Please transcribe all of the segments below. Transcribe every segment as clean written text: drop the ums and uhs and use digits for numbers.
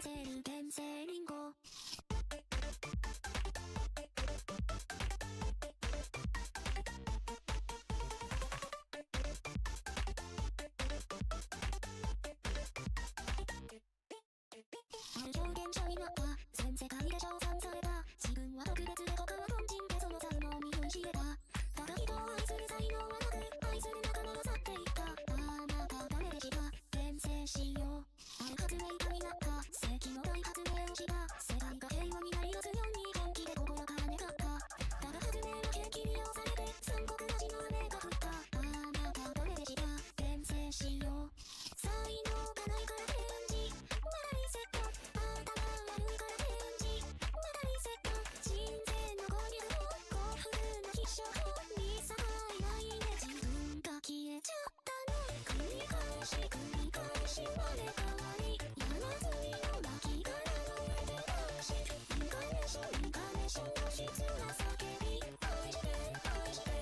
わせる天性リンゴある表現者になった全世界で称賛された自分は特別で他は凡人でその才能に酔いしれたただ人を愛する才能はなく愛する仲間が去っていったあなた誰でした転生しようある発明家になった世紀の大発明をした世界が平和になりますように本気で心から願ったただ発明は景気利用されて残酷な血の雨が降ったあなた誰でした転生しよう才能がないから転じまだリセット頭悪いから転じまだリセット人生のゴリラを幸福な必勝法にさえないね自分が消えちゃったの繰り返し生まれ変わり山積みの巻殻の上で出しインカネーションの質な叫び愛して愛して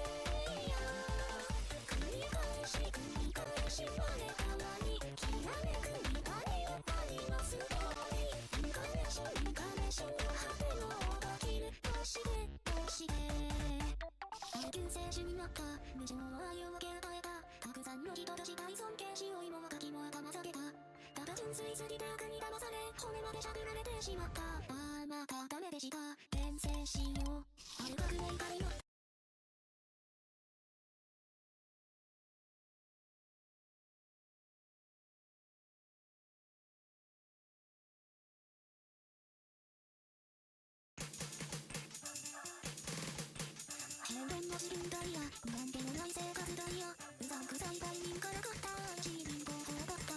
や繰り返し生まれ変わりきらめく光を愛のストーリーインカネーションの果ての踊きるどうしてある救世主になった無情の愛を分け与えたたくさんの人としたい尊敬しよう今はガキも頭下げたただ純粋すぎて悪に騙され骨までしゃくられてしまったあなた誰でした転生しようある革命家になった平凡な自分ダイヤなんでもない生活ダイヤうざんくさい売人から買った自分合法だった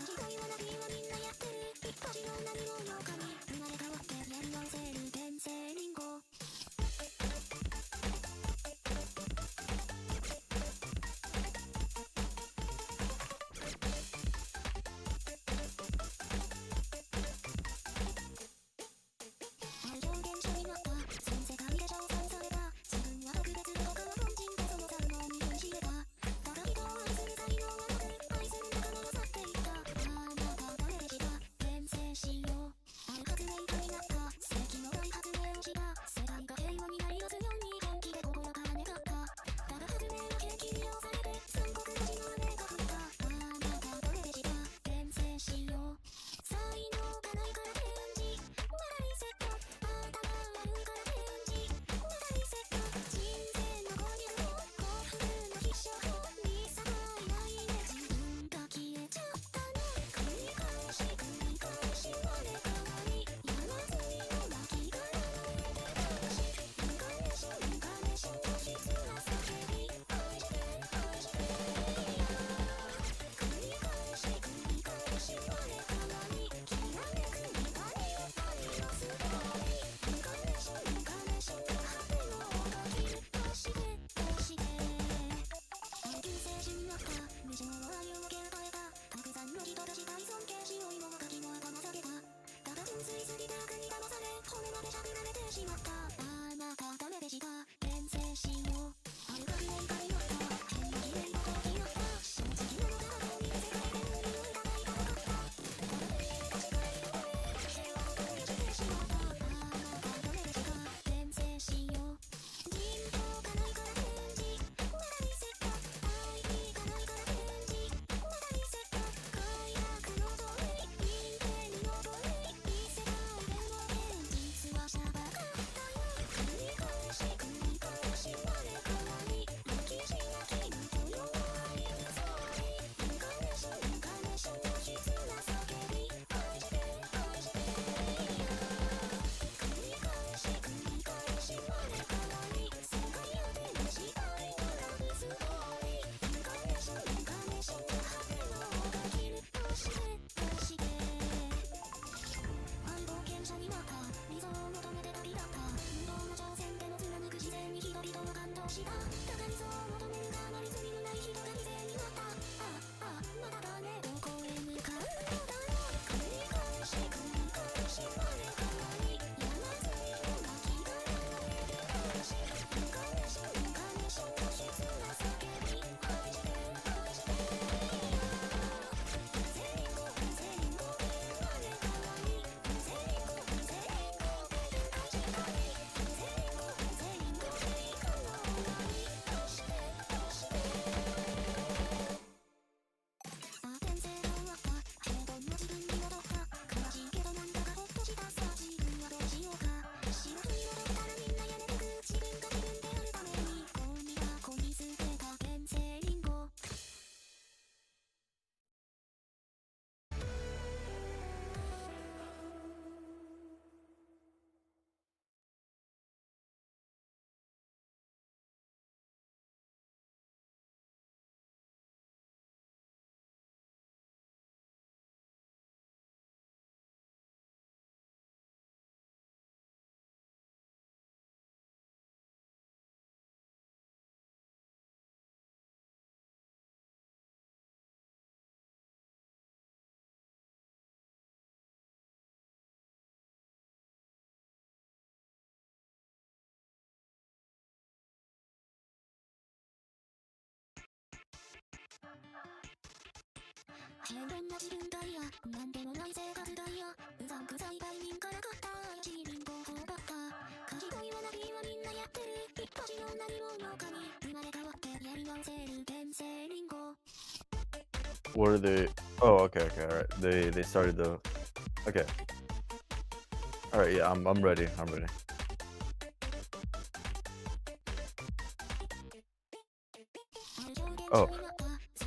家事と言わなきはみんなやってる一発の何もよかに生まれ変わってやり合わせる天性リンゴある表現者になった全世界で称賛された自分は特別で他は凡人でその才能に酔いしれたただ人を愛する才能変な自分ダイヤなんでもない生活ダイヤうざんくさい売人から買った怪しい貧乏法ばっか賢いわなびはみんなやってる一発の何者かに生まれ変わってやり直せる天性リンゴ What are they? Oh, okay, all right. They started the. Okay. All right, yeah, I'm ready. I'm ready. Oh,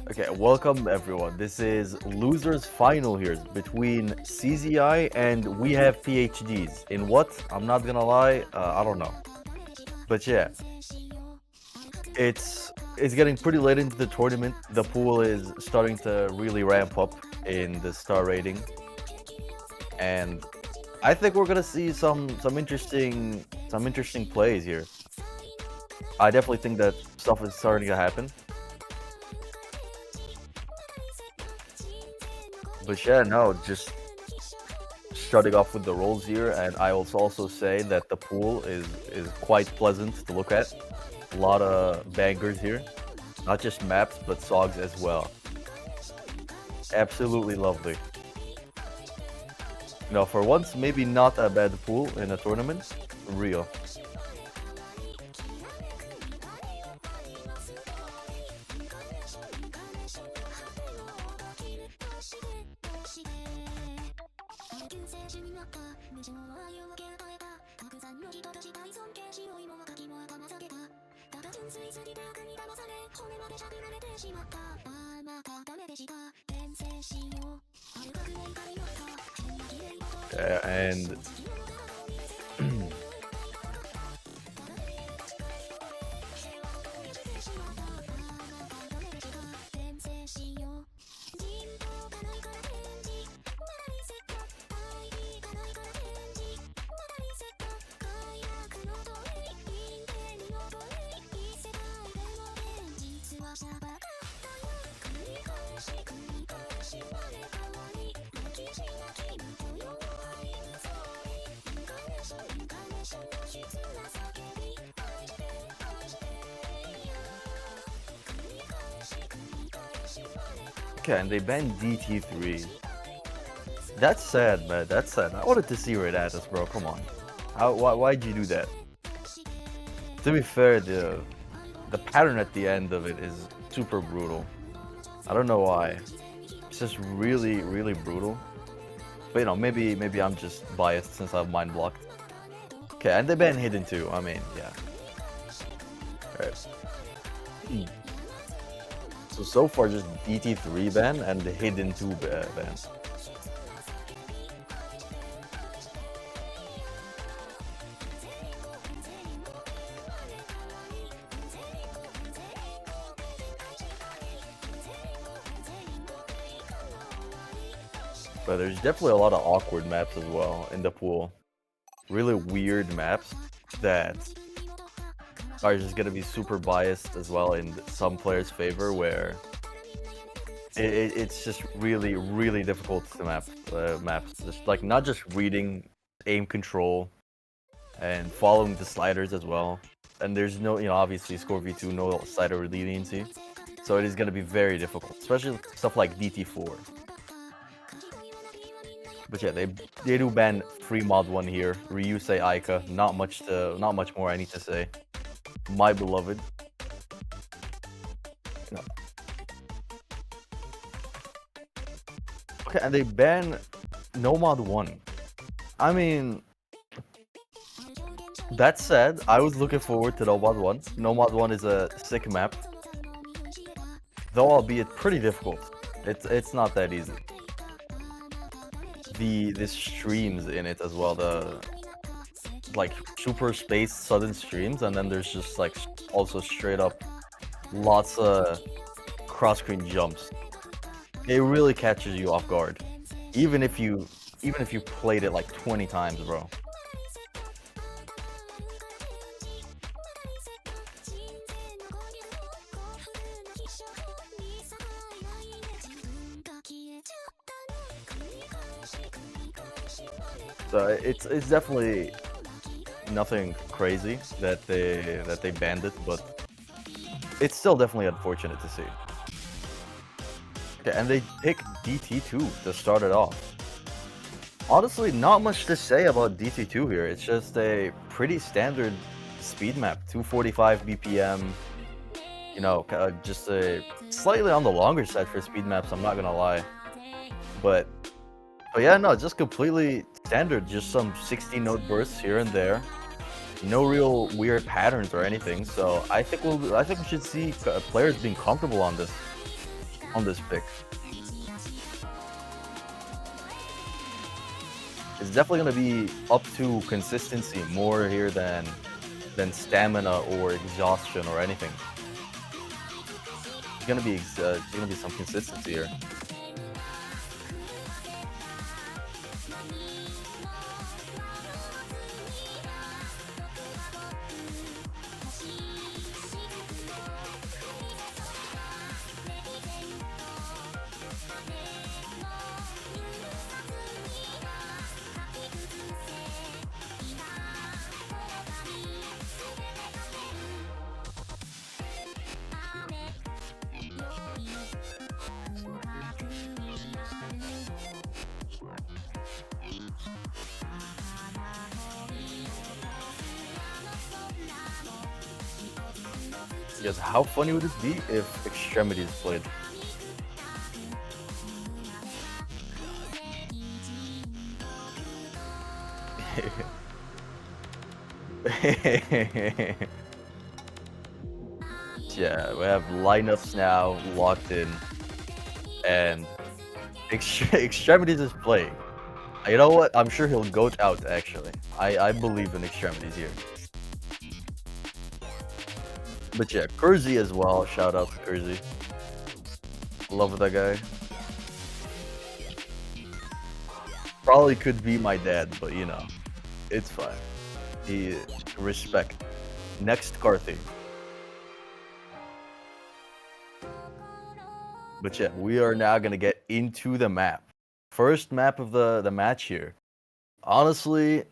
okay. Welcome everyone. This is losers final here between CZI and we have PhDs. In what? I'm not gonna lie. I don't know. But yeah, it's getting pretty late into the tournament. The pool is starting to really ramp up in the star rating, and I think we're gonna see some interesting plays here. I definitely think that stuff is starting to happen. But yeah, no, just starting off with the rolls here, and I will also say that the pool is quite pleasant to look at. A lot of bangers here, not just maps but songs as well. Absolutely lovely. You know, for once, maybe not a bad pool in a tournament. Real. And okay, and they banned DT3. That's sad, man. That's sad. I wanted to see Red Atlas, bro. Come on. Why'd you do that? To be fair, the pattern at the end of it is super brutal. I don't know why. It's just really, really brutal. But you know, maybe I'm just biased since I have mind blocked. Okay, and they banned Hidden too. I mean, yeah. Alright. So far just DT3 ban and the Hidden 2 ban. But there's definitely a lot of awkward maps as well in the pool. Really weird maps that are just gonna be super biased as well in some players' favor, where it's just really, really difficult to maps. Just like not just reading aim control and following the sliders as well. And there's no, you know, obviously Score V2, no slider leniency, so it is gonna be very difficult, especially stuff like DT4. But yeah, they do ban free mod 1 here. Ryusei Aika, not much more I need to say. My beloved. No. Okay, and they ban Nomad 1. I mean, that said, I was looking forward to Nomad 1. Nomad 1 is a sick map, though albeit pretty difficult. It's not that easy. The streams in it as well, the like super spaced sudden streams, and then there's just like also straight up lots of cross screen jumps. It really catches you off guard, even if you played it like 20 times, bro. So it's definitely nothing crazy that they banned it, but it's still definitely unfortunate to see. Okay, and they picked DT2 to start it off. Honestly, not much to say about DT2 here. It's just a pretty standard speed map, 245 BPM. You know, just a slightly on the longer side for speed maps, I'm not gonna lie. But yeah, no, just completely standard. Just some 60-note bursts here and there. No real weird patterns or anything. So I think we should see players being comfortable on this pick. It's definitely gonna be up to consistency more here than stamina or exhaustion or anything. It's gonna be some consistency here. Yes, how funny would it be if Extremities played? Yeah, we have lineups now locked in, and Extremities is playing. You know what? I'm sure he'll goat out, actually. I believe in Extremities here. But yeah, Kersey as well. Shout out to Kersey. Love that guy. Probably could be my dad, but you know, it's fine. Respect. Next, Carthy. But yeah, we are now gonna get into the map. First map of the match here. Honestly,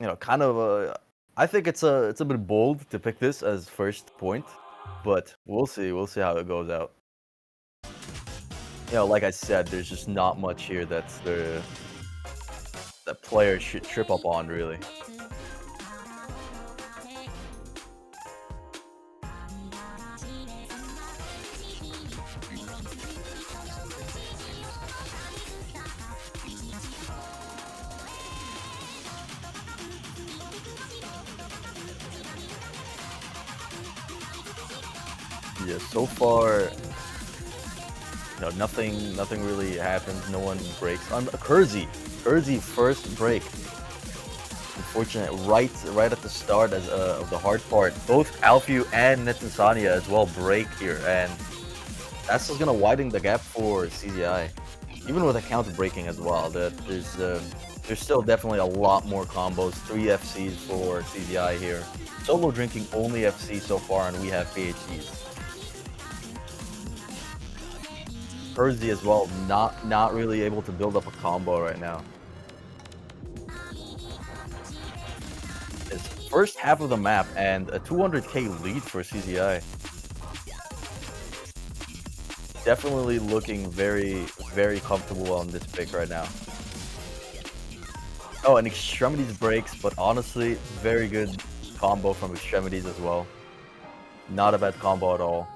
you know, kind of I think it's a bit bold to pick this as first point, but we'll see. We'll see how it goes out. You know, like I said, there's just not much here that players should trip up on, really. Yeah, so far, you know, nothing really happens. No one breaks. Kersey first break. Unfortunate, right at the start of the hard part. Both Alfeu and Netinsania as well break here, and that's just gonna widen the gap for CZI. Even with a counter breaking as well, there's still definitely a lot more combos. 3 FCs for CZI here. Solo drinking only FC so far, and we have PhDs. Kersey as well, not really able to build up a combo right now. It's first half of the map and a 200k lead for CZI. Definitely looking very, very comfortable on this pick right now. Oh, and Extremities breaks, but honestly, very good combo from Extremities as well. Not a bad combo at all.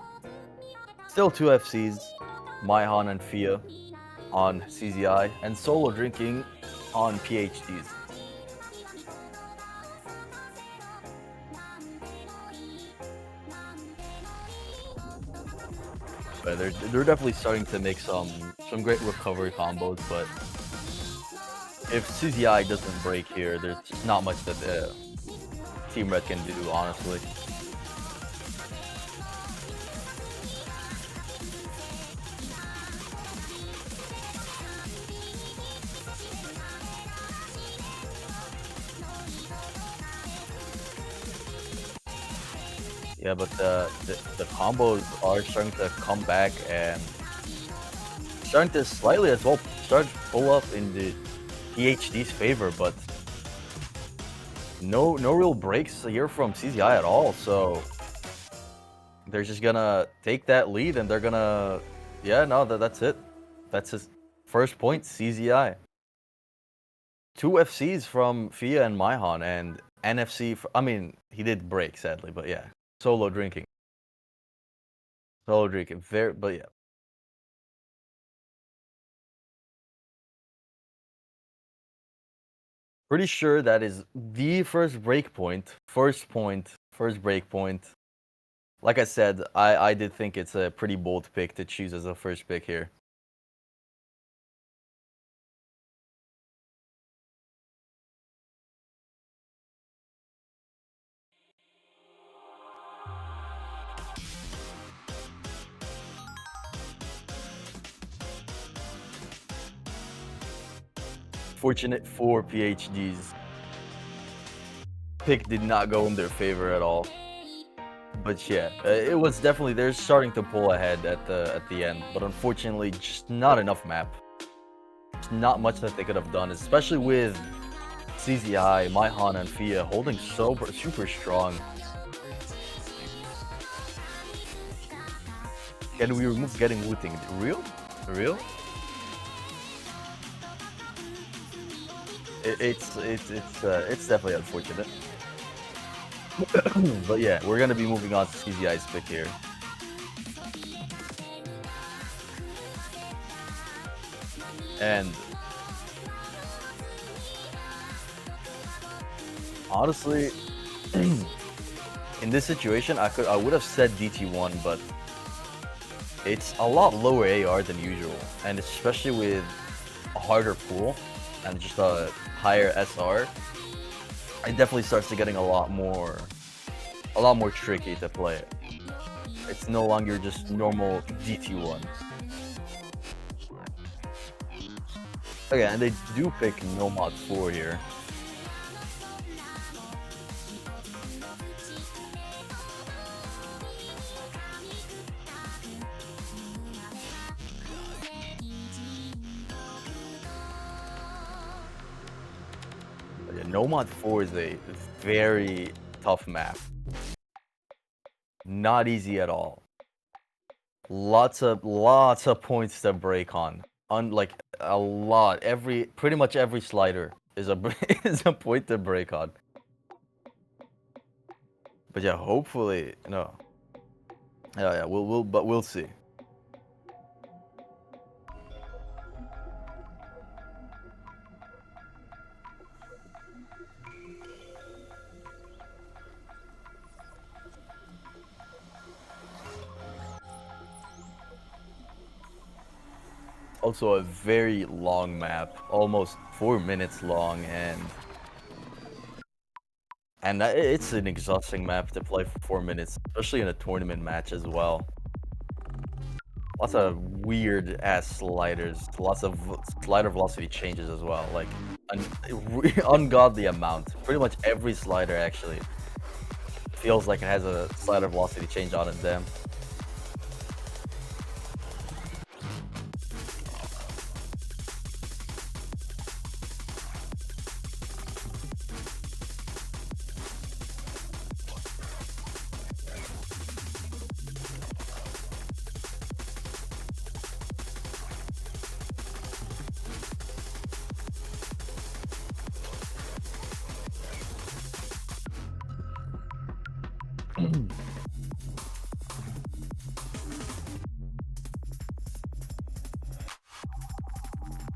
Still 2 FCs. Maihan and Fia on CZI, and Solo Drinking on PhDs. But they're definitely starting to make some great recovery combos, but if CZI doesn't break here, there's just not much that Team Red can do, honestly. Yeah, but the combos are starting to come back and starting to slightly as well start to pull up in the PhD's favor, but no real breaks here from CZI at all. So they're just gonna take that lead and they're gonna, yeah, no, that's it. That's his first point, CZI. 2 FCs from Fia and Maihan, and NFC. I mean, he did break, sadly, but yeah. Solo drinking. Solo drinking. But yeah. Pretty sure that is the first break point. First break point. Like I said, I did think it's a pretty bold pick to choose as a first pick here. Fortunate for PhDs. Pick did not go in their favor at all. But yeah, it was definitely, they're starting to pull ahead at the end, but unfortunately just not enough map. There's not much that they could have done, especially with CZI, Maihan, and Fia holding super strong. Can we remove getting looting? Real? Real? It's definitely unfortunate. But yeah, we're gonna be moving on to CZI's pick here. And honestly, in this situation, I would have said DT1, but it's a lot lower AR than usual, and especially with a harder pool and just a higher SR, it definitely starts to getting a lot more tricky to play. It's no longer just normal DT1. Okay, and they do pick Nomad 4 here. Nomad 4 is a very tough map. Not easy at all. Lots of points to break on. Like a lot. Pretty much every slider is a is a point to break on. But yeah, hopefully no. Yeah, we'll see. Also a very long map, almost 4 minutes long, and it's an exhausting map to play for 4 minutes, especially in a tournament match as well. Lots of weird ass sliders, lots of slider velocity changes as well, like an ungodly amount. Pretty much every slider actually feels like it has a slider velocity change on it. Damn.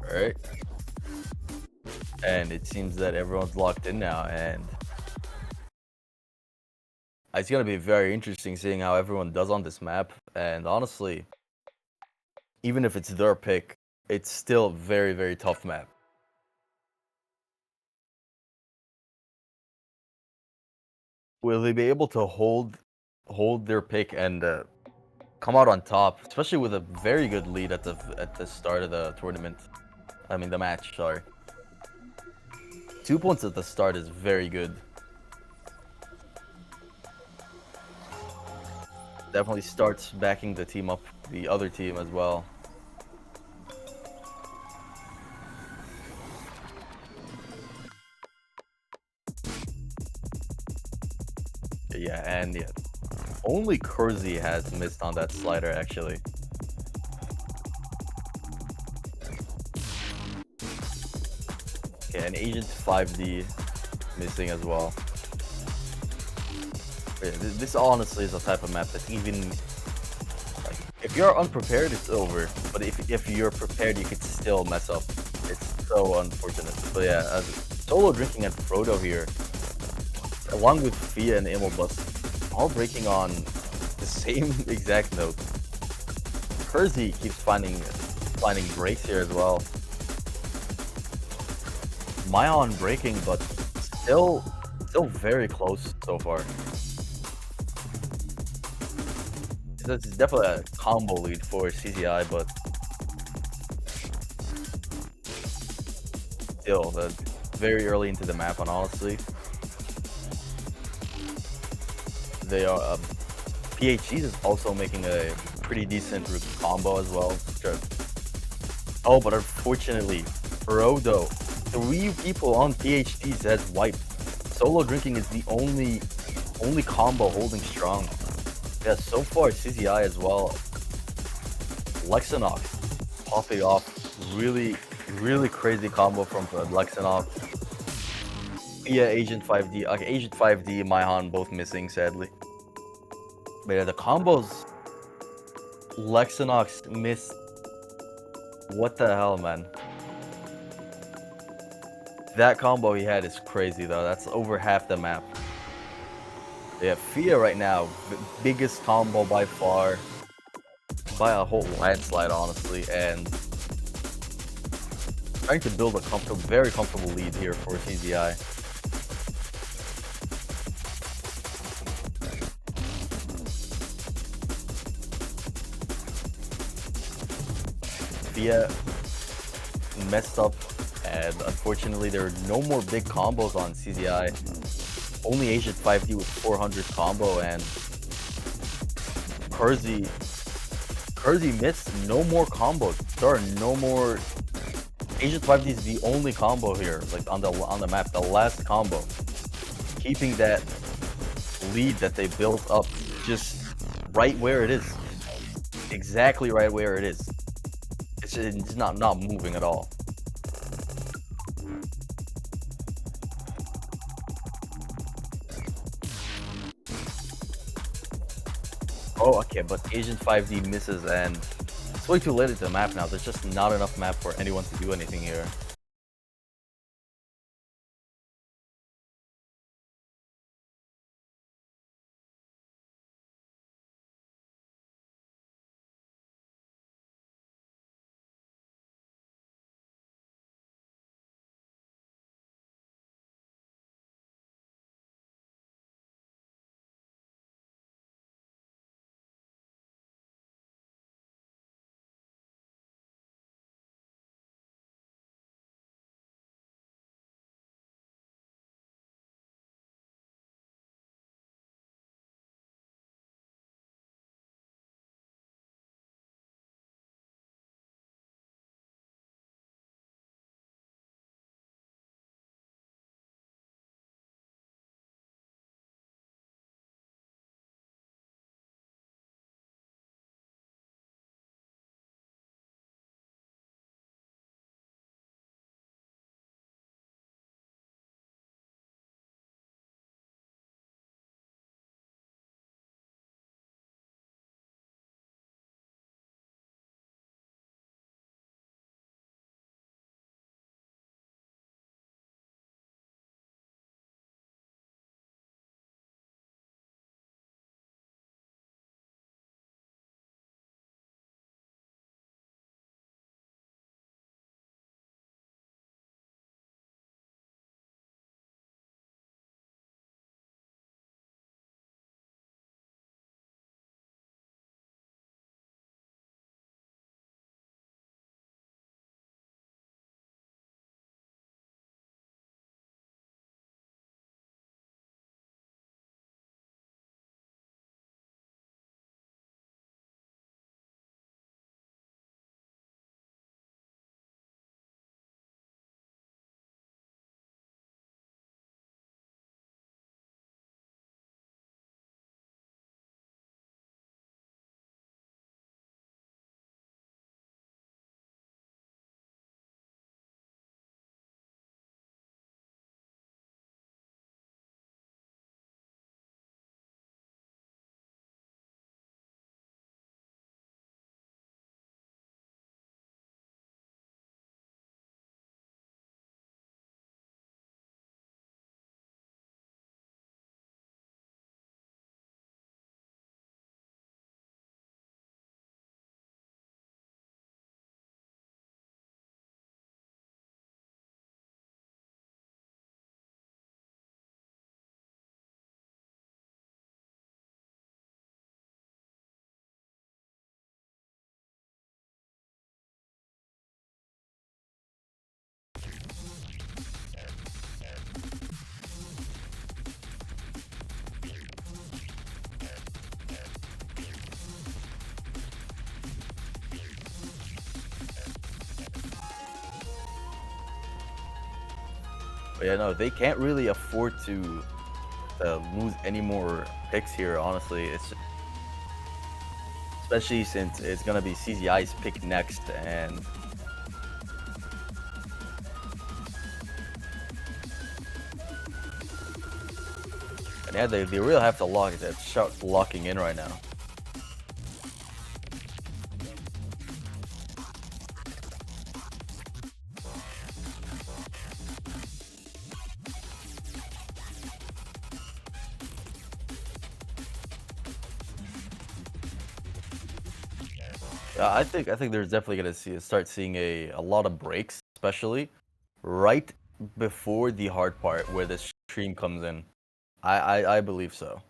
Alright. And it seems that everyone's locked in now, and it's gonna be very interesting seeing how everyone does on this map. And honestly, even if it's their pick, it's still a very, very tough map. Will they be able to hold their pick and come out on top, especially with a very good lead at the start of the tournament? I mean the match, sorry. 2 points at the start is very good. Definitely starts backing the team up, the other team as well. Yeah, and yeah, only Kurzi has missed on that slider actually. Okay, and Agent 5D missing as well. Yeah, this honestly is a type of map that even like if you're unprepared, it's over. But if you're prepared, you could still mess up. It's so unfortunate. But yeah, solo drinking and Frodo here, along with Fia and Immelbus, all breaking on the same exact note. Kersey keeps finding breaks here as well. Mayon breaking, but still very close so far. It's definitely a combo lead for CZI, but still, very early into the map, and honestly, they are. PhDs is also making a pretty decent combo as well. Sure. Oh, but unfortunately, Frodo, 3 people on PhDs has wiped. Solo drinking is the only combo holding strong. Yeah, so far CZI as well. Lexinox popping off, really crazy combo from Lexinox. Yeah, Agent 5D, okay, Agent 5D, Maihan both missing sadly. But yeah, the combos Lexinox missed. What the hell, man? That combo he had is crazy though. That's over half the map. Yeah, Fia right now, biggest combo by far, by a whole landslide, honestly, and trying to build a very comfortable lead here for CZI. Fia messed up, and unfortunately there are no more big combos on CZI. Only Agent 5D with 400 combo, and Kersey missed no more combos. There are no more. Agent 5D is the only combo here, like on the map, the last combo, keeping that lead that they built up just right where it is, exactly right where it is. It's not moving at all. Oh, okay, but Agent 5D misses, and it's way too late into the map now. There's just not enough map for anyone to do anything here. But yeah, no, they can't really afford to lose any more picks here. Honestly, it's just, especially since it's gonna be CZI's pick next, and yeah, they really have to lock it. It's locking in right now. I think there's definitely gonna start seeing a lot of breaks, especially right before the hard part where the stream comes in. I believe so.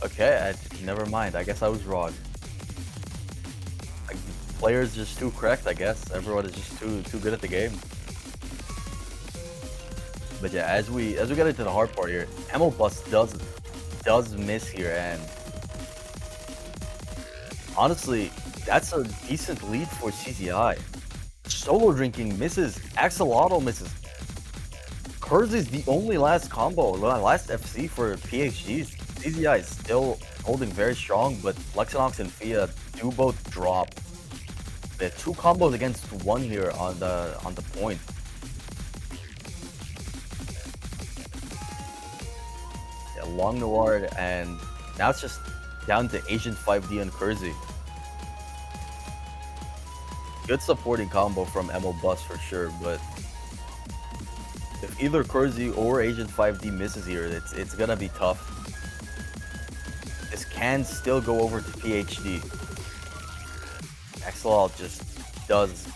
Okay, never mind. I guess I was wrong. Like, players just too correct. I guess everyone is just too good at the game. But yeah, as we get into the hard part here, Camel Bus does miss here, and honestly, that's a decent lead for CZI. Solo Drinking misses, Axolotl misses. Kurz is the only last combo, last FC for PhDs. CZI is still holding very strong, but Lexinox and Fia do both drop. They have 2 combos against 1 here on the point. Yeah, Long Noir, and now it's just down to Agent 5D and Kurzi. Good supporting combo from Emil Bus for sure, but if either Kurzi or Agent 5D misses here, it's gonna be tough. This can still go over to PhD. Axolotl just does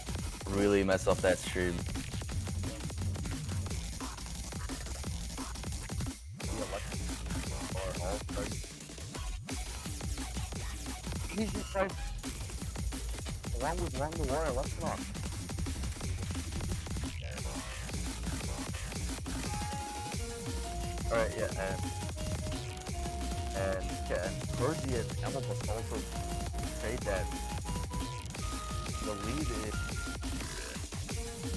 really mess up that stream. Agent 5 along with Long Noir, Lexinox. Alright, yeah, and Kurzi and Emil must also say that the lead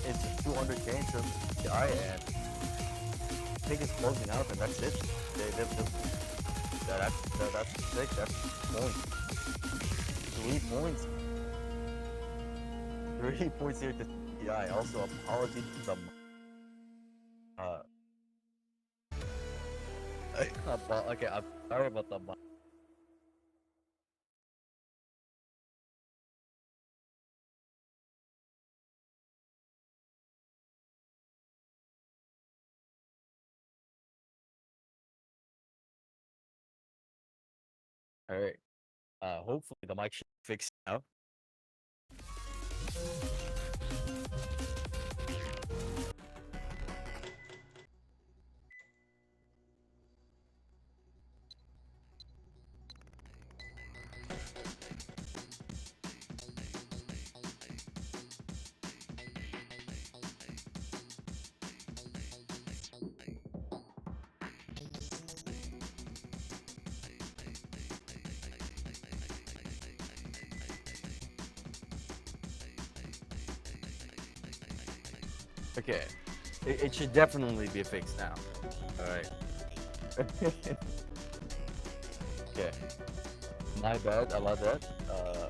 is 200 games from the eye, and I think it's closing out, and that's it. That's sick. That's points. 3 points. 3 points here to CI. Also, apologies to the okay, I'm sorry about the all right. Hopefully the mic should fix now. Okay, it should definitely be fixed now. All right. Okay. My bad. I love that. Oh.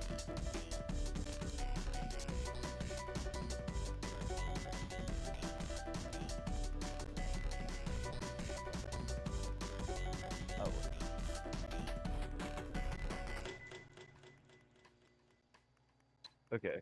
Okay.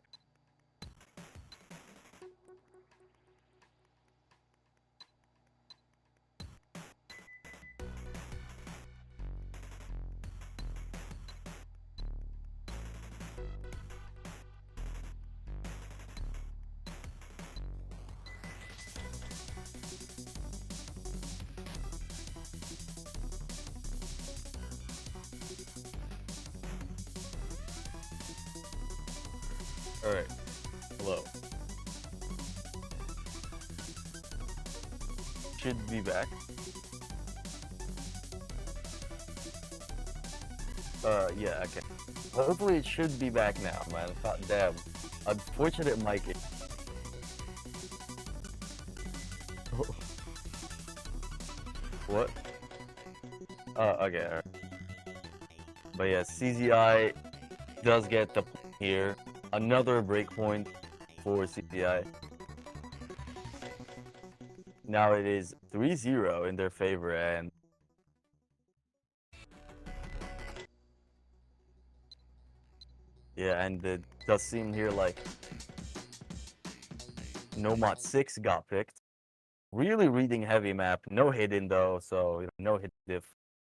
Alright. Hello. Should be back. Yeah, okay. Hopefully it should be back now, man. God damn. Unfortunate mic. What? Okay. Alright. But yeah, CZI does get the point here. Another breakpoint for CZI. Now it is 3-0 in their favor, and yeah, and it does seem here like Nomad 6 got picked. Really reading heavy map, no hidden though, so no hidden diff.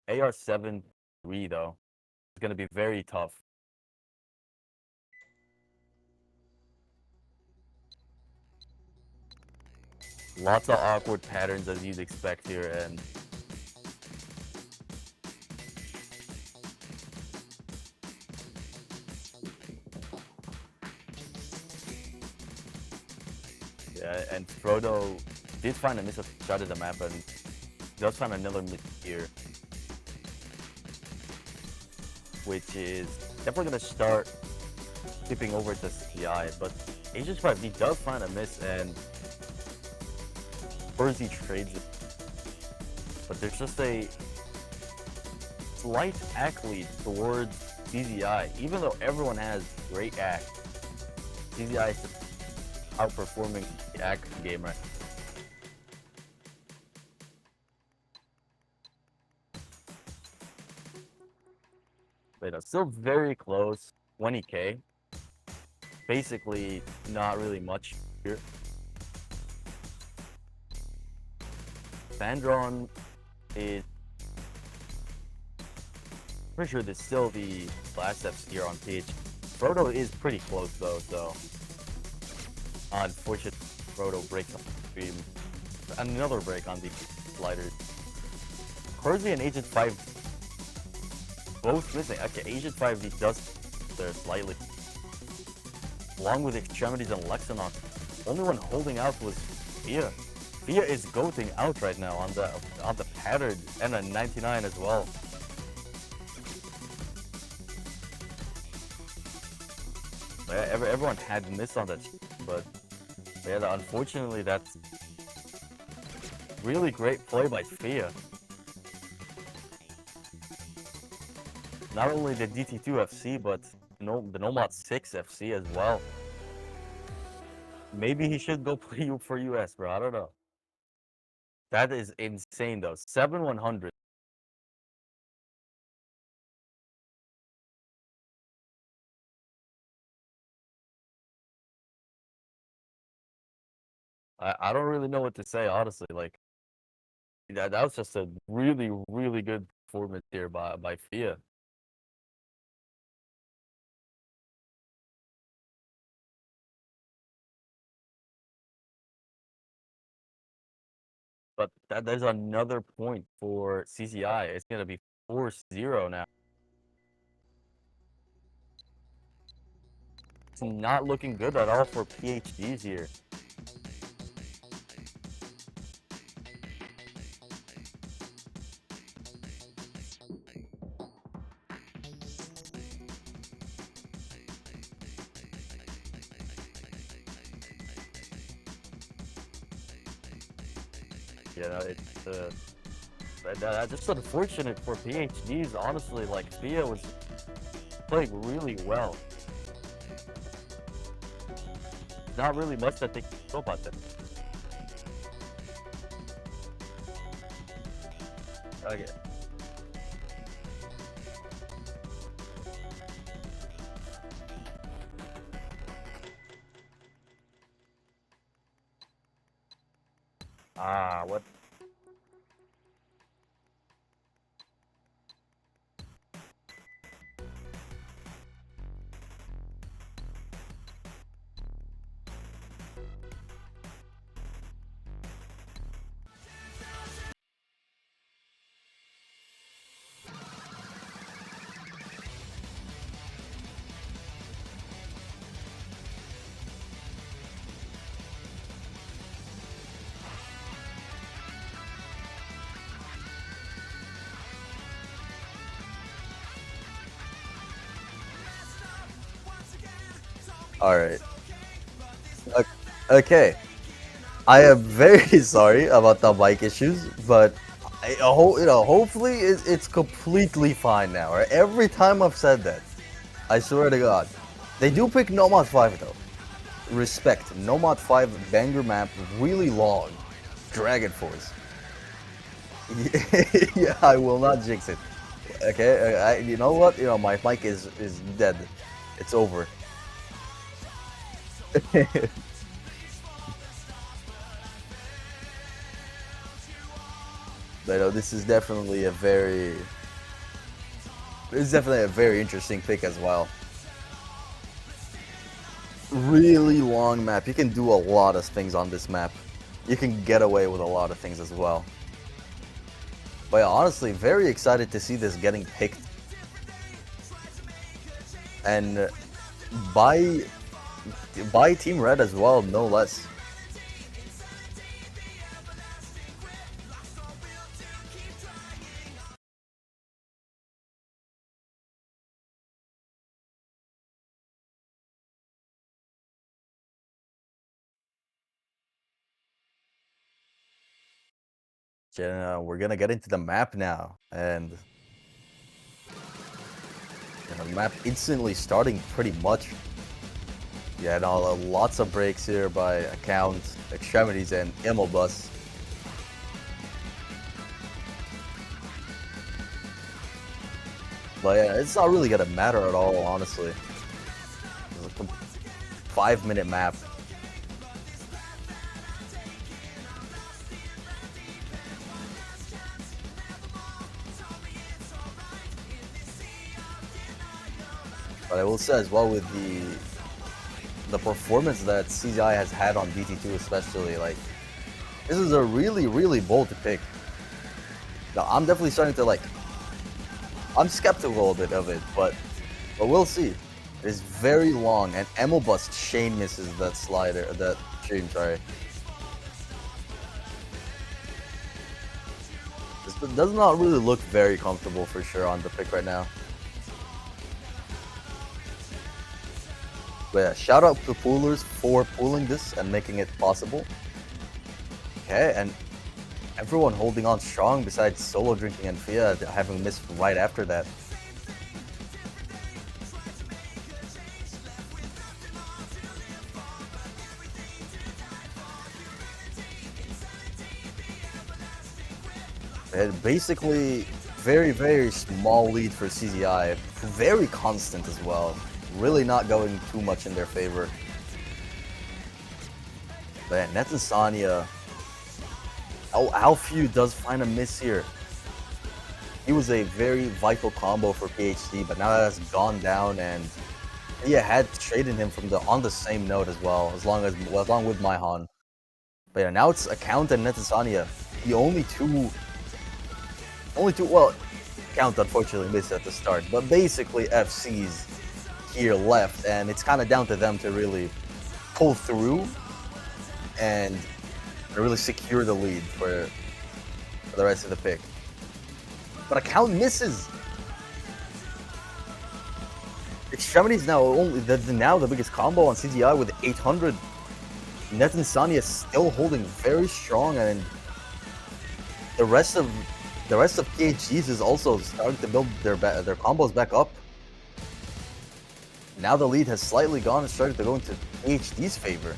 AR-7 3 though. It's gonna be very tough. Lots of awkward patterns as you'd expect here, and yeah, and Frodo did find a miss shot at the map and does find another miss here, which is definitely gonna start tipping over to CI, but Aegis 5D does find a miss and Percy trades it. But there's just a slight act lead towards CZI, even though everyone has great act. CZI is outperforming the act game right now. But still very close, 20k. Basically, not really much here. Bandron is pretty sure there's still the last steps here on PH. Frodo is pretty close though, so unfortunate Frodo breaks on the stream. Another break on the sliders. Corsi and Agent 5 both missing. Okay, Agent 5D does there slightly. Along with Extremities and Lexanon. Only one holding out was Fia. Fia is goating out right now on the pattern and a 99 as well. Yeah, everyone had missed on that, but yeah, unfortunately that's really great play by Fia. Not only the DT2 FC, but the Nomad 6 FC as well. Maybe he should go play for US, bro. I don't know. That is insane though. 7-100. I don't really know what to say, honestly. Like that was just a really, really good performance here by Fia. But there's another point for CCI. It's gonna be 4-0 now. It's not looking good at all for PhDs here. Yeah, it's just unfortunate for PhDs. Honestly, like Fia was playing really well. Not really much that they can do about that. Okay. Ah, what? Alright. Okay. I am very sorry about the mic issues, but hopefully it's completely fine now. Right? Every time I've said that, I swear to God, they do pick Nomad 5 though. Respect. Nomad 5 banger map, really long. Dragon Force. Yeah, I will not jinx it. Okay, you know what? You know my mic is dead. It's over. But this is definitely a very, interesting pick as well. Really long map. You can do a lot of things on this map. You can get away with a lot of things as well. But yeah, honestly, very excited to see this getting picked. And by Team Red as well, no less. We're gonna get into the map now, and the map instantly starting pretty much. Yeah, no, lots of breaks here by Account, Extremities, and Immelbus. But yeah, it's not really gonna matter at all, honestly. It's a 5-minute map. But I will say as well, with the performance that CZI has had on DT2 especially, like, this is a really, really bold pick. Now, I'm definitely starting to, like, I'm skeptical a bit of it, but we'll see. It's very long, and Immelbus chain misses that slider, that stream, sorry. This does not really look very comfortable for sure on the pick right now. But yeah, shout out to Poolers for pooling this and making it possible. Okay, and everyone holding on strong besides Solo Drinking and Fia having missed right after that. And basically, very, very small lead for CZI. Very constant as well. Really not going too much in their favor. But Netsania. Oh, Alfew does find a miss here. He was a very vital combo for PhD, but now that has gone down, and yeah, had traded him from on the same note as well, along with Maihan. But yeah, now it's Account and Netsania. The only two. Well, Account unfortunately missed at the start, but basically FC's here left, and it's kind of down to them to really pull through and really secure the lead for the rest of the pick. But Account misses. Extremities now now the biggest combo on CZI with 800. Netsania still holding very strong, and the rest of PhDs is also starting to build their combos back up. Now the lead has slightly gone and started to go into PhD's favor.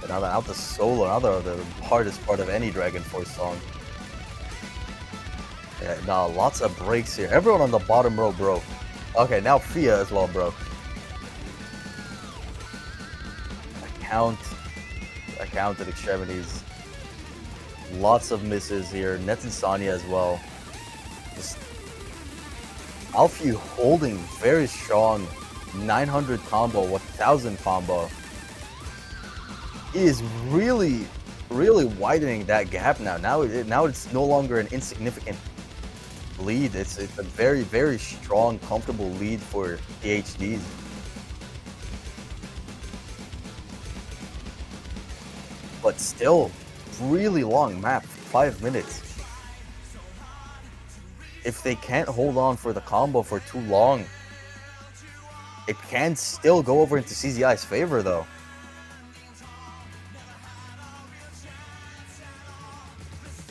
But now out the solo, now the hardest part of any Dragon Force song. Yeah, now lots of breaks here. Everyone on the bottom row broke. Okay, now Fia as well broke. Account at Extremities. Lots of misses here. Netsania as well. Just Alfew holding very strong 900 combo, 1000 combo. He is really, really widening that gap now. Now it's no longer an insignificant lead. It's a very, very strong, comfortable lead for PhDs. But still, really long map. 5 minutes. If they can't hold on for the combo for too long, it can still go over into CZI's favor though.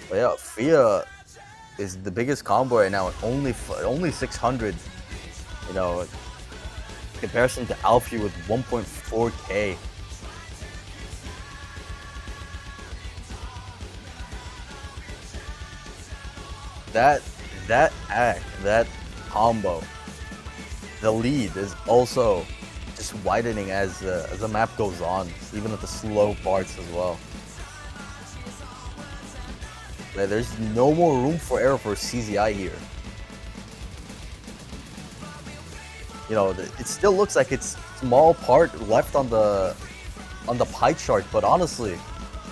But yeah, Fia is the biggest combo right now, only 600. You know, in comparison to Alfie with 1.4k. That combo, the lead is also just widening as the map goes on, even at the slow parts as well. But there's no more room for error for CZI here. You know, it still looks like it's small part left on the pie chart, but honestly,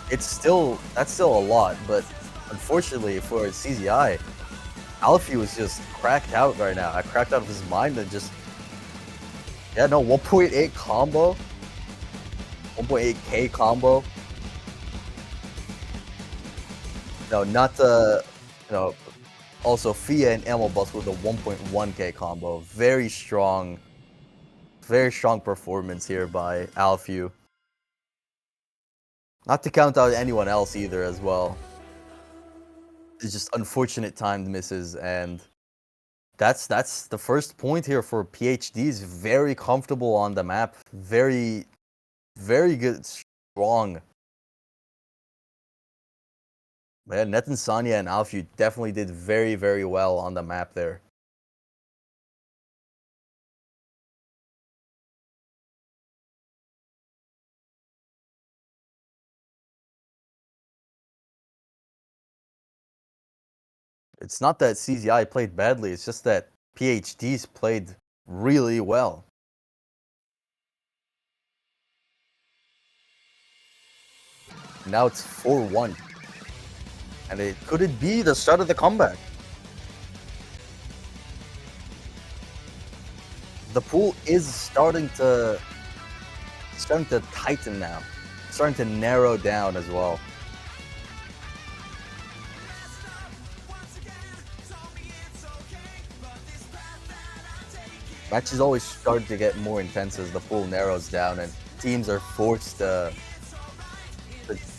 that's still a lot. But unfortunately for CZI, Alfie was just cracked out right now. I cracked out of his mind and just, yeah, no, 1.8 combo, 1.8k combo. No, not the, you know, also Fia and Ammo Bus with a 1.1k combo. Very strong performance here by Alfie. Not to count out anyone else either as well. It's just unfortunate timed misses, and that's the first point here for PhDs. Very comfortable on the map. Very good, strong. Yeah, Netinsania and Alfie definitely did very well on the map there. It's not that CZI played badly, it's just that PhDs played really well. Now it's 4-1. And could it be the start of the comeback? The pool is starting to tighten now. Starting to narrow down as well. Matches always start to get more intense as the pool narrows down and teams are forced to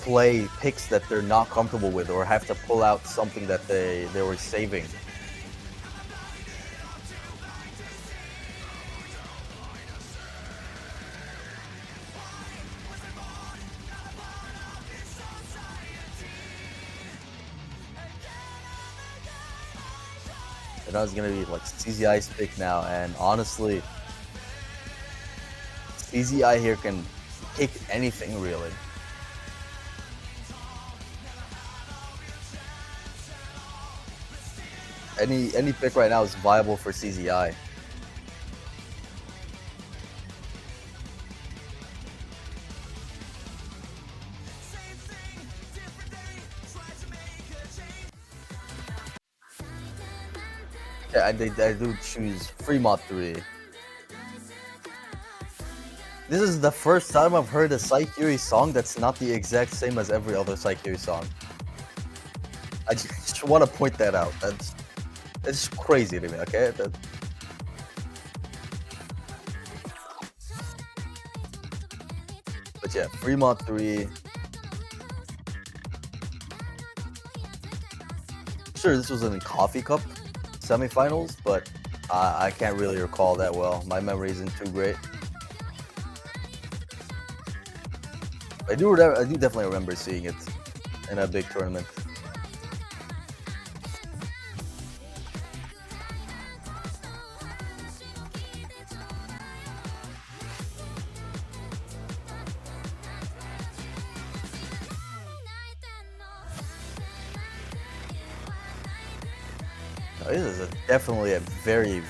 play picks that they're not comfortable with or have to pull out something that they were saving. And I was gonna be like CZI's pick now, and honestly, CZI here can pick anything really. Any pick right now is viable for CZI. Yeah, I do choose Fremont 3. This is the first time I've heard a Saikiri song that's not the exact same as every other Saikiri song. I just want to point that out. It's crazy to me, okay? But yeah, Fremont 3. Sure, this was in Coffee Cup semifinals, but I can't really recall that well. My memory isn't too great. I do definitely remember seeing it in a big tournament. This is definitely a very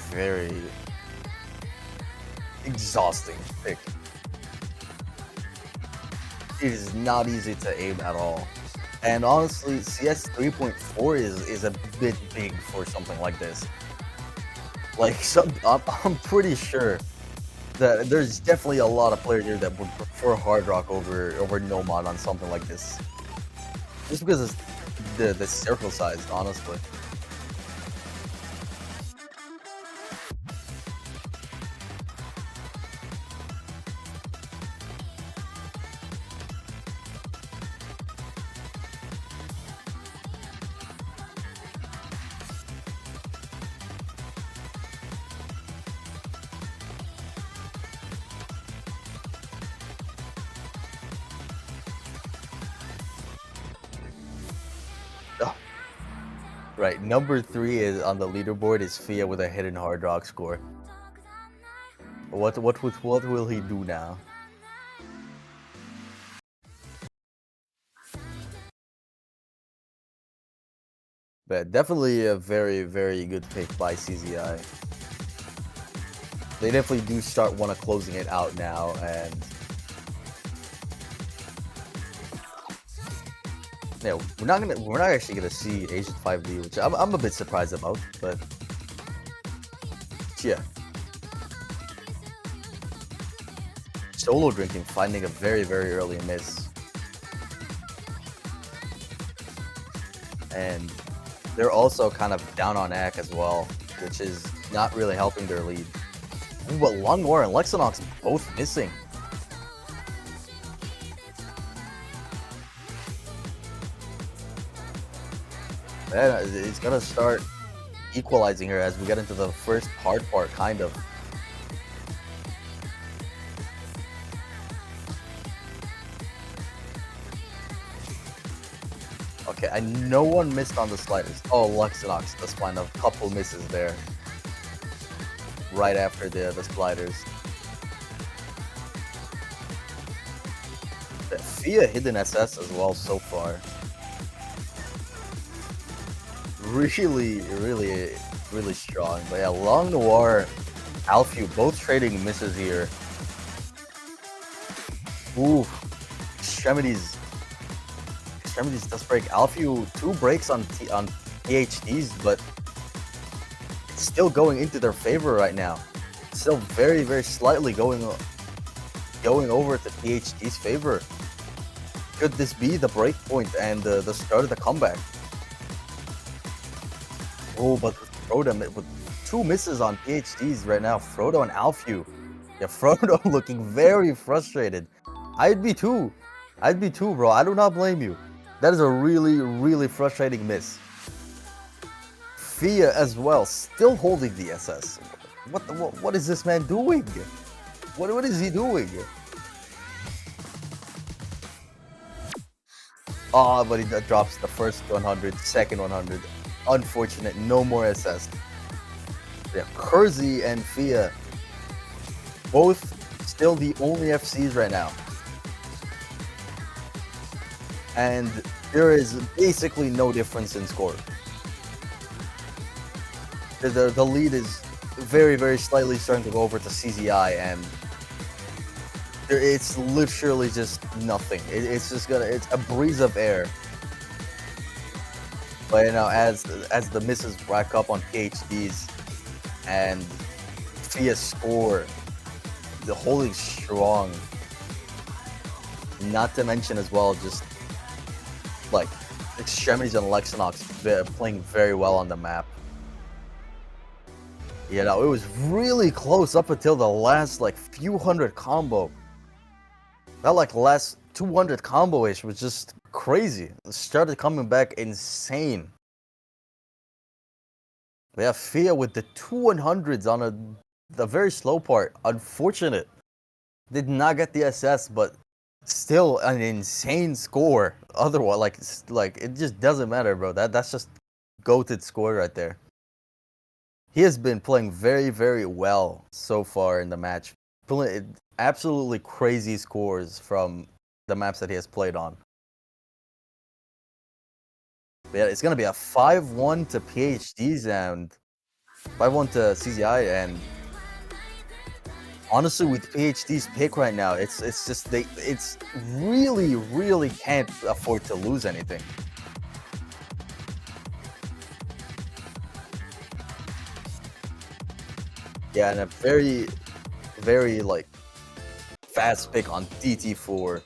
exhausting pick. It is not easy to aim at all. And honestly, CS 3.4 is a bit big for something like this. Like, I'm pretty sure that there's definitely a lot of players here that would prefer Hard Rock over Nomad on something like this. Just because the circle size, honestly. Oh, right, number 3 is on the leaderboard is Fia with a hidden hard rock score. What will he do now? But definitely a very, very good pick by CZI. They definitely do start closing it out now, and yeah, we're not actually gonna see Asian 5D, which I'm a bit surprised about, but yeah. Solo drinking finding a very, very early miss. And they're also kind of down on Ack as well, which is not really helping their lead. Ooh, but Lungor and Lexinox both missing. Man, it's gonna start equalizing here as we get into the first hard part, kind of. Okay, and no one missed on the sliders. Oh, Luxinox does find a couple misses there. Right after the sliders. Fia hidden SS as well so far. Really, really, really strong. But yeah, Long Noir, Alfew, both trading misses here. Ooh, Extremities. Extremities does break. Alfew 2 breaks on PhDs, but it's still going into their favor right now. Still very, very slightly going over to PhD's favor. Could this be the break point and the start of the comeback? Oh, but Frodo with 2 misses on PhDs right now. Frodo and Alfew. Yeah, Frodo looking very frustrated. I'd be too, bro. I do not blame you. That is a really, really frustrating miss. Fia as well, still holding the SS. What is this man doing? What is he doing? Oh, but he drops the first 100, second 100. Unfortunate, no more SS. Yeah, Kersey and Fia, both still the only FCs right now. And there is basically no difference in score. The lead is very, very slightly starting to go over to CZI, and it's literally just nothing. It's a breeze of air. But you know, as the misses rack up on PhDs and Fia score, the holding strong. Not to mention as well, just like Extremities and Lexinox playing very well on the map. You know, it was really close up until the last like few hundred combo. That like last 200 combo-ish was just crazy. It started coming back insane. We have Fia with the 200s on the very slow part. Unfortunate. Did not get the SS, but still an insane score. Otherwise, like it just doesn't matter, bro. That's just goated score right there. He has been playing very, very well so far in the match. Playing absolutely crazy scores from the maps that he has played on. But yeah, it's gonna be a 5-1 to PhDs and 5-1 to CZI, and honestly, with PhD's pick right now, it's just it's really, really can't afford to lose anything. Yeah, and a very, very like fast pick on DT4.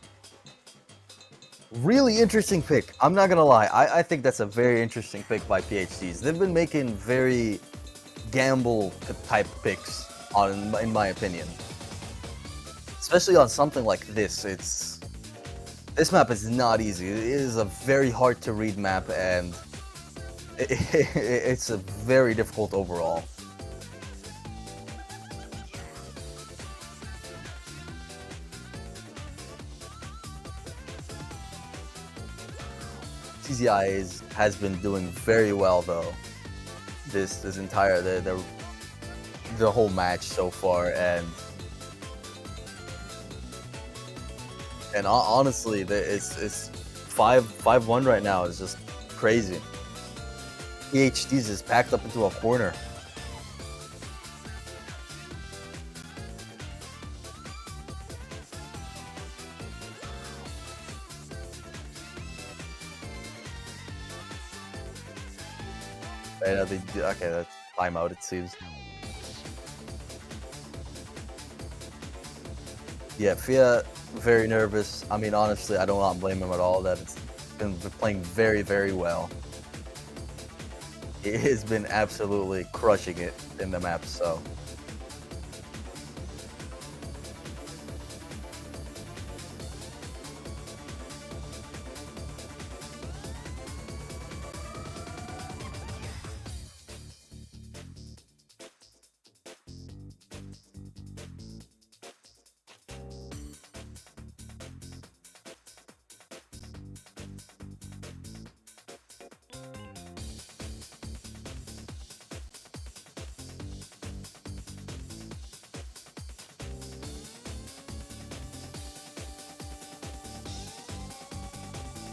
Really interesting pick. I'm not gonna lie. I think that's a very interesting pick by PhDs. They've been making very gamble type picks in my opinion. Especially on something like this. This map is not easy. It is a very hard to read map, and it's a very difficult overall. TZI has been doing very well though. This entire the whole match so far, and honestly, it's 5-1 right now. It's just crazy. PhDs is packed up into a corner. Okay, that's timeout, it seems. Yeah, Fia, very nervous. I mean, honestly, I don't blame him at all. That it's been playing very, very well. It has been absolutely crushing it in the map, so.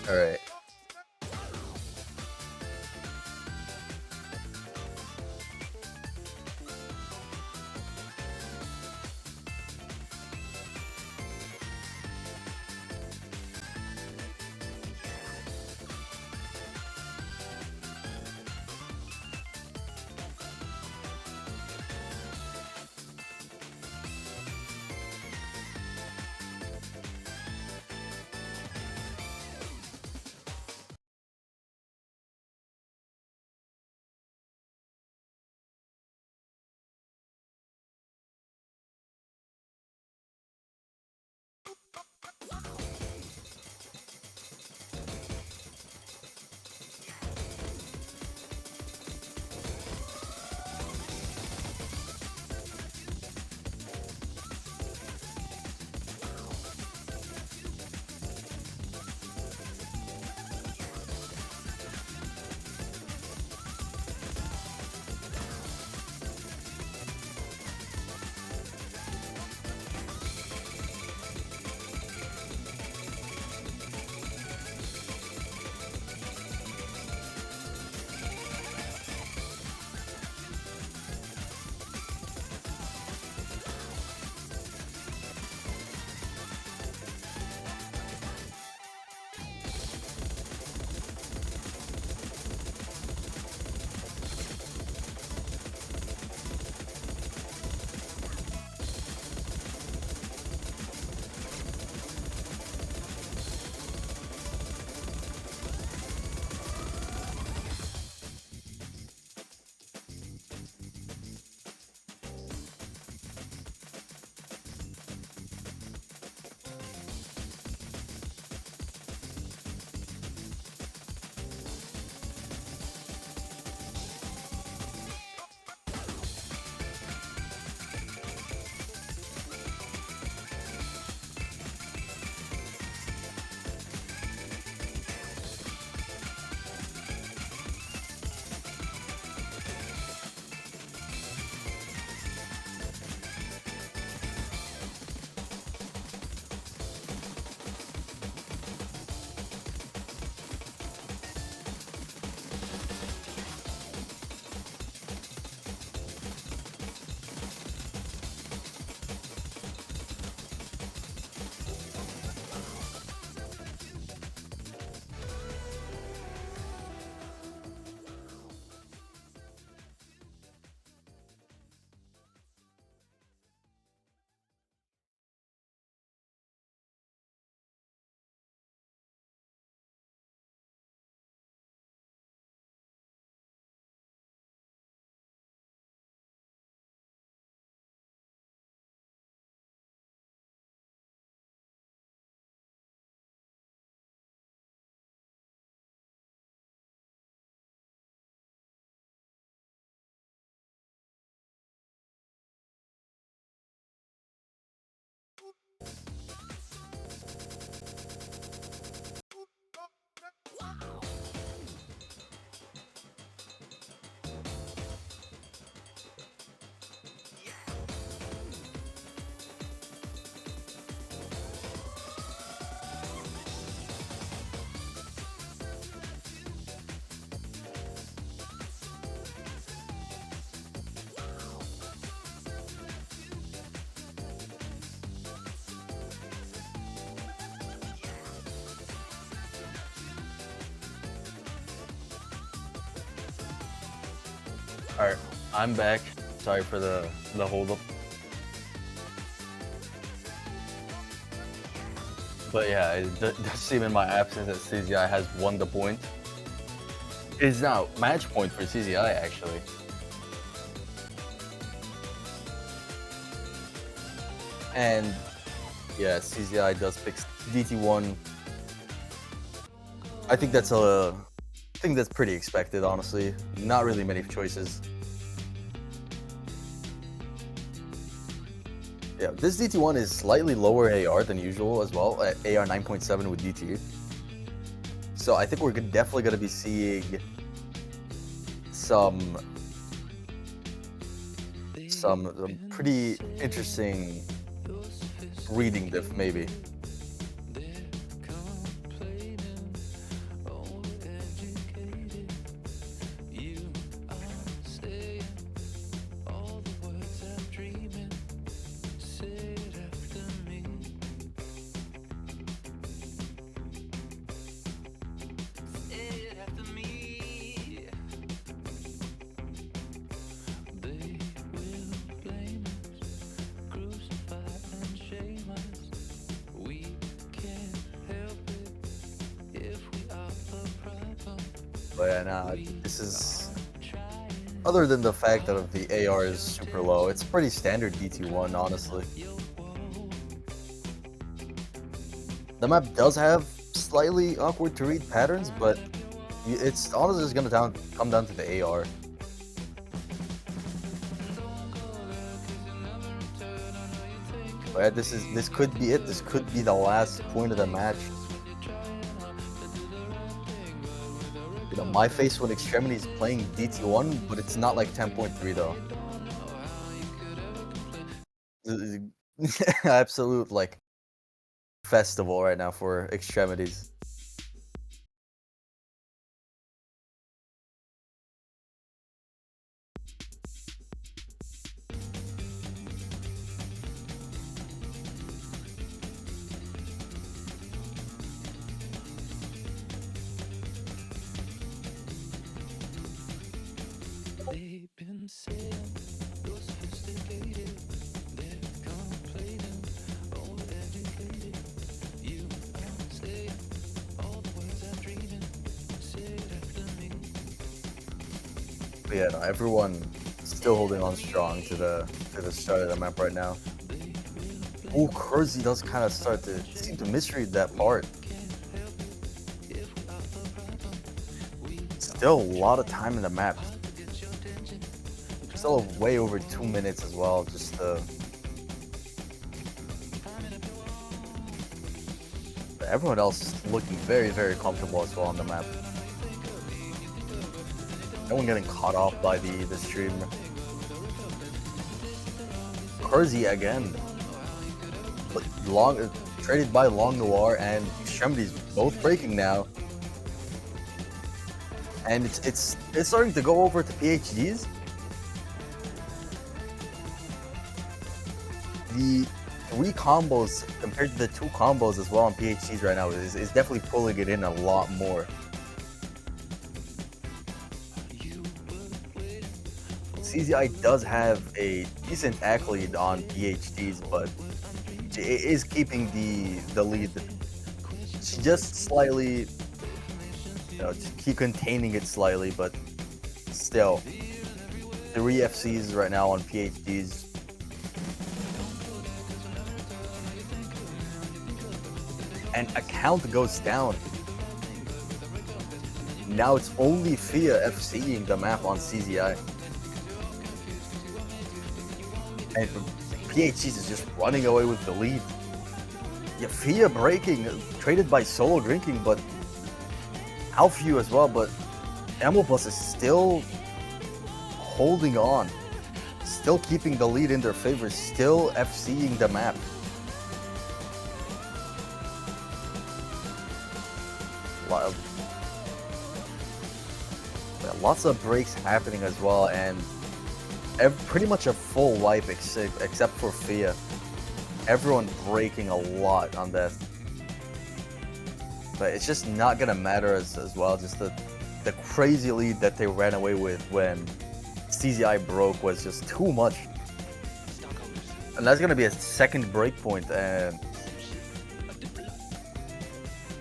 All right. Alright, I'm back. Sorry for the hold up. But yeah, it does seem in my absence that CZI has won the point. It's now match point for CZI actually. And yeah, CZI does pick DT1. I think that's pretty expected, honestly. Not really many choices. Yeah, this DT1 is slightly lower AR than usual as well, at AR 9.7 with DT. So I think we're definitely going to be seeing some pretty interesting reading diff, maybe. But yeah, nah, this is, other than the fact that the AR is super low, it's pretty standard DT1, honestly. The map does have slightly awkward to read patterns, but it's honestly just gonna come down to the AR. But yeah, this could be it. This could be the last point of the match. You know, my face when Extremity is playing DT1, but it's not like 10.3 though. Absolute like festival right now for Extremities. They've been saying you're sophisticated, they're complaining, overeducated. You are saying all the words I'm dreaming, say it after me. But yeah, no, everyone still holding on strong to the start of the map right now. Oh, Kersey does kind of start to seem to misread that part. Still a lot of time in the map. Still way over 2 minutes as well, just everyone else is looking very, very comfortable as well on the map. No one getting caught off by the stream. Kersey again. Traded by Long Noir and Extremities both breaking now. And it's starting to go over to PhDs. The 3 combos compared to the 2 combos as well on PhDs right now is definitely pulling it in a lot more. CZI does have a decent accolade on PhDs, but it is keeping the lead. She just slightly, just keep containing it slightly, but still 3 FCs right now on PhDs. And account goes down. Now it's only Fia FCing the map on CZI. And PhDs is just running away with the lead. Yeah, Fia breaking, traded by Solo Drinking, but Alfew as well, but Amobus is still holding on. Still keeping the lead in their favor, still FCing the map. Lots of breaks happening as well, and pretty much a full wipe except for Fia. Everyone breaking a lot on that. But it's just not gonna matter as well, just the crazy lead that they ran away with when CZI broke was just too much. And that's gonna be a second break point. And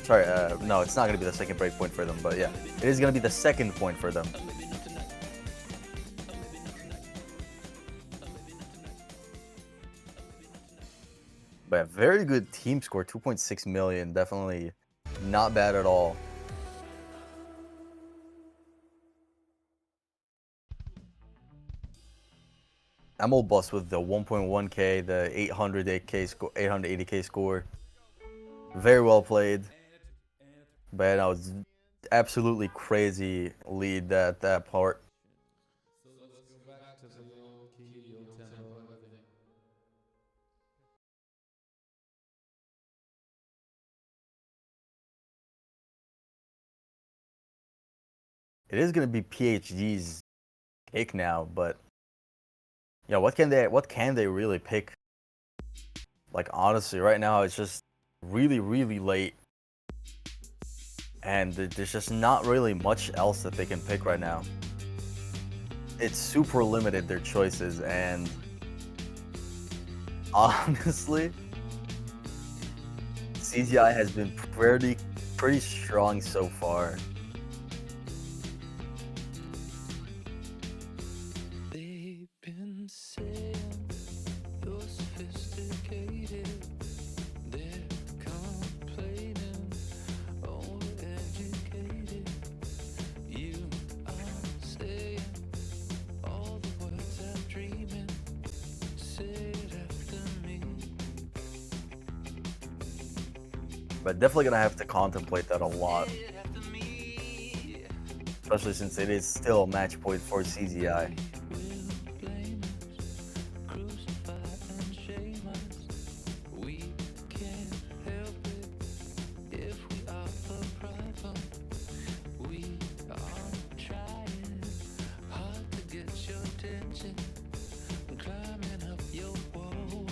sorry, no, it's not gonna be the second break point for them. But yeah, it is gonna be the second point for them. But very good team score, 2.6 million. Definitely not bad at all. Ammo Bus with the 1.1k, the 880k score. Very well played. But that was absolutely crazy lead that part. It is gonna be PhD's pick now, but yeah, what can they really pick? Like honestly, right now it's just really late, and there's just not really much else that they can pick right now. It's super limited, their choices, and honestly, CZI has been pretty strong so far. They've been saying you're sophisticated. They're complaining, overeducated. You are saying all the words I'm dreaming. Say it after me. But definitely gonna have to contemplate that a lot, Say it after me. especially since it is still a match point for CZI. Will blame us, crucify and shame us. We can't help it if we are the problem. We are trying hard to get your attention, climbing up your wall.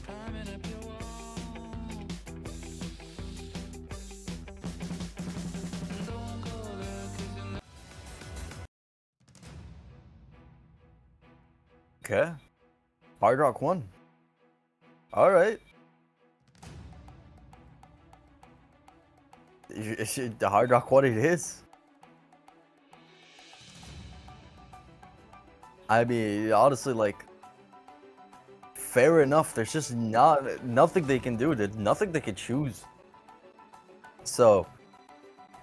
Climbing up your wall. Don't go there 'cause you know. Okay. Hard Rock 1. Alright. The Hard Rock 1 it is. I mean, honestly, like, fair enough. There's just nothing they can do. There's nothing they can choose. So,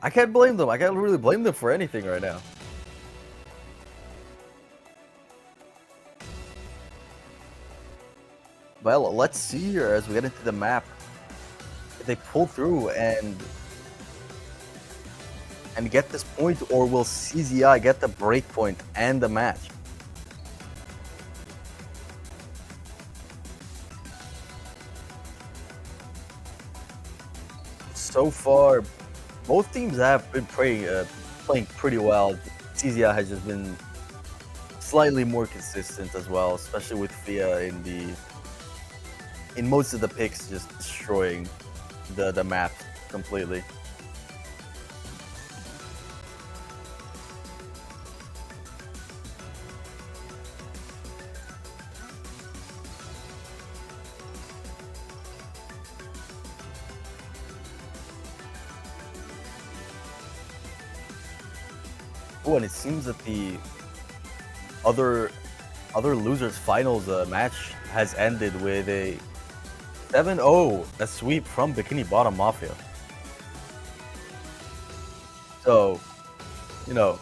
I can't blame them. I can't really blame them for anything right now. Well, let's see here as we get into the map. If they pull through and get this point, or will CZI get the break point and the match? So far, both teams have been playing pretty well. CZI has just been slightly more consistent as well, especially with Fia in most of the picks, just destroying the map completely. Oh, and it seems that the other losers finals match has ended with a 7-0, a sweep from Bikini Bottom Mafia. So, you know,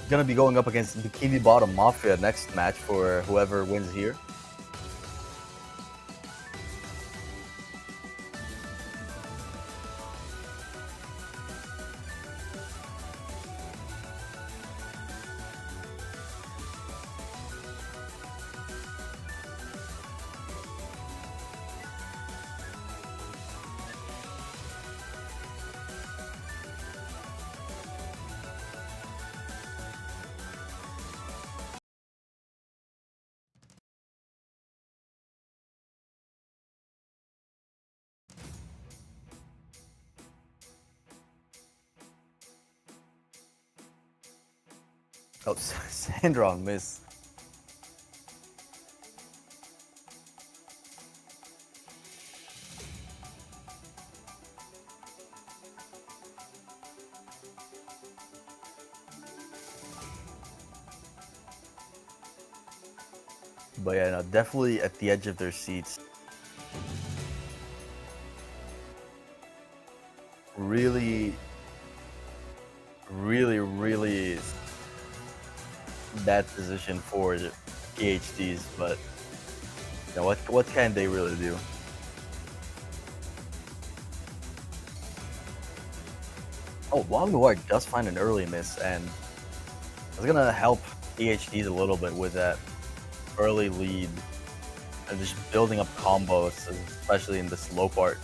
gonna be going up against Bikini Bottom Mafia next match for whoever wins here. Oh, Sandron miss. But yeah, no, definitely at the edge of their seats. Really, really bad position for the PhDs, but you know, what can they really do? Oh, Long Noir does find an early miss, and it's gonna help PhDs a little bit with that early lead and just building up combos, especially in the slow part.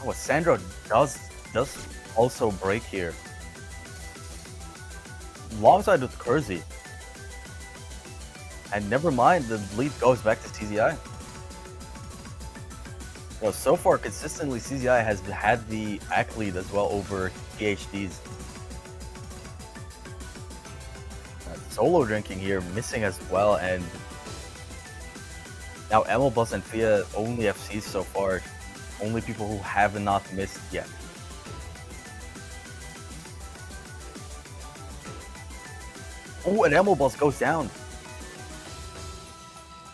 Oh, Sandro does also break here, alongside with Kersey. And never mind, the lead goes back to CZI. Well, so far, consistently, CZI has had the ACK lead as well over PhDs. Solo drinking here, missing as well, and now Emelbus and Fia only FCs so far. Only people who have not missed yet. Oh, and Emelbus goes down.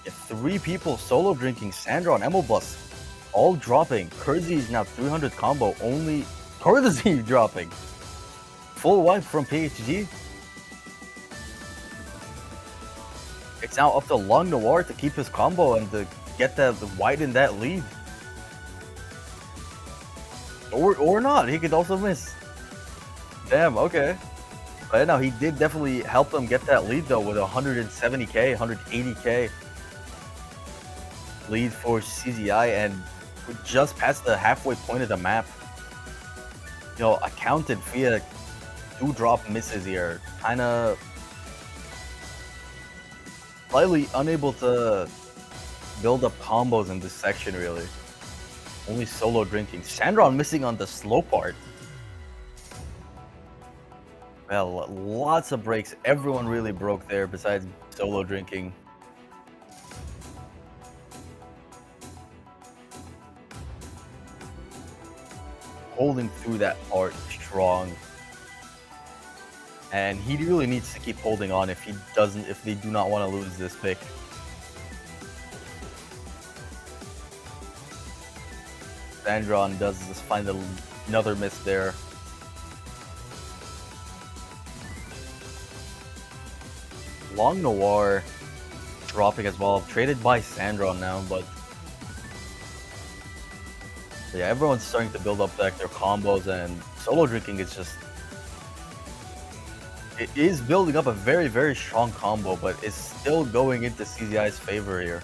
Yeah, 3 people solo drinking, Sandra and Emelbus, all dropping. Kersey is now 300 combo, only Kersey dropping. Full wipe from PhD. It's now up to Long Noir to keep his combo and to get that widen that lead. Or not, he could also miss. Damn, okay. But no, he did definitely help them get that lead though with 170k, 180k lead for CZI, and we're just past the halfway point of the map. You know, accounted via 2 drop misses here. Kinda slightly unable to build up combos in this section really. Only solo drinking. Sandron missing on the slow part. Well, lots of breaks. Everyone really broke there besides solo drinking. Holding through that part strong. And he really needs to keep holding on if they do not want to lose this pick. Sandron does just find another miss there. Long Noir dropping as well, traded by Sandron now, but yeah, everyone's starting to build up back their combos, and solo drinking is just, it is building up a very strong combo, but it's still going into CZI's favor here.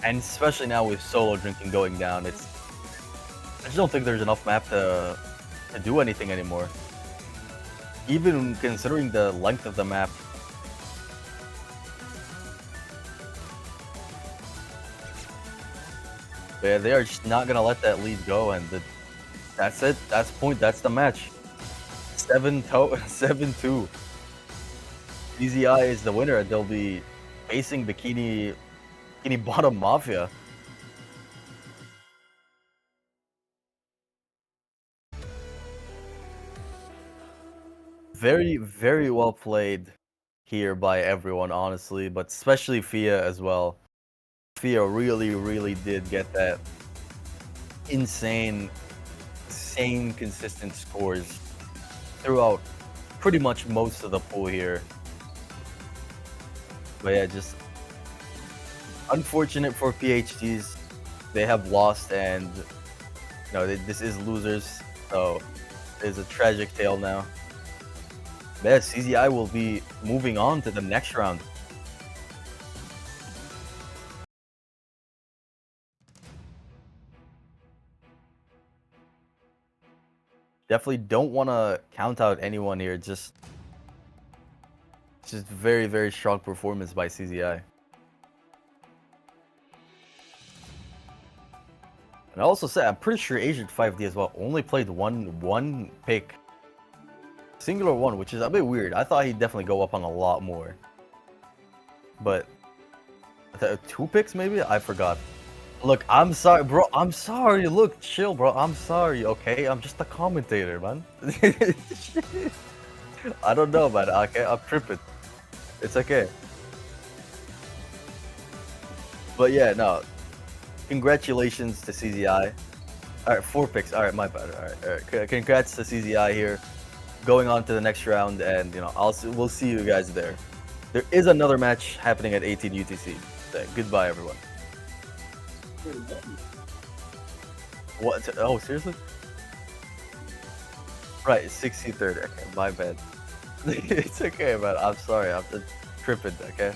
And especially now with solo drinking going down, I just don't think there's enough map to do anything anymore. Even considering the length of the map. But yeah, they are just not gonna let that lead go, and that's it. That's the match. 7-2. CZI is the winner, and they'll be facing Bikini Bottom Mafia. Very well played here by everyone, honestly, but especially Fia as well. Fia really did get that insane consistent scores throughout pretty much most of the pool here. But yeah, just unfortunate for PhDs. They have lost, and you know, this is losers, so it's a tragic tale now. But yeah, CZI will be moving on to the next round. Definitely don't want to count out anyone here. Just very strong performance by CZI. And I also said, I'm pretty sure Agent 5D as well only played one pick Singular one, which is a bit weird. I thought he'd definitely go up on a lot more. But 2 picks maybe? I forgot. Look, I'm sorry, bro. I'm sorry. Look, chill, bro. I'm sorry. Okay, I'm just a commentator, man. I don't know, man. Okay, I'm tripping. It's okay. But yeah, no. Congratulations to CZI. All right, 4 picks. All right, my bad. All right. Congrats to CZI here, going on to the next round, and we'll see you guys there. There is another match happening at 18 UTC. So, goodbye, everyone. What? Oh, seriously? Right, 63rd. Okay, my bad. It's okay, man. I'm sorry. I'm just tripping. Okay.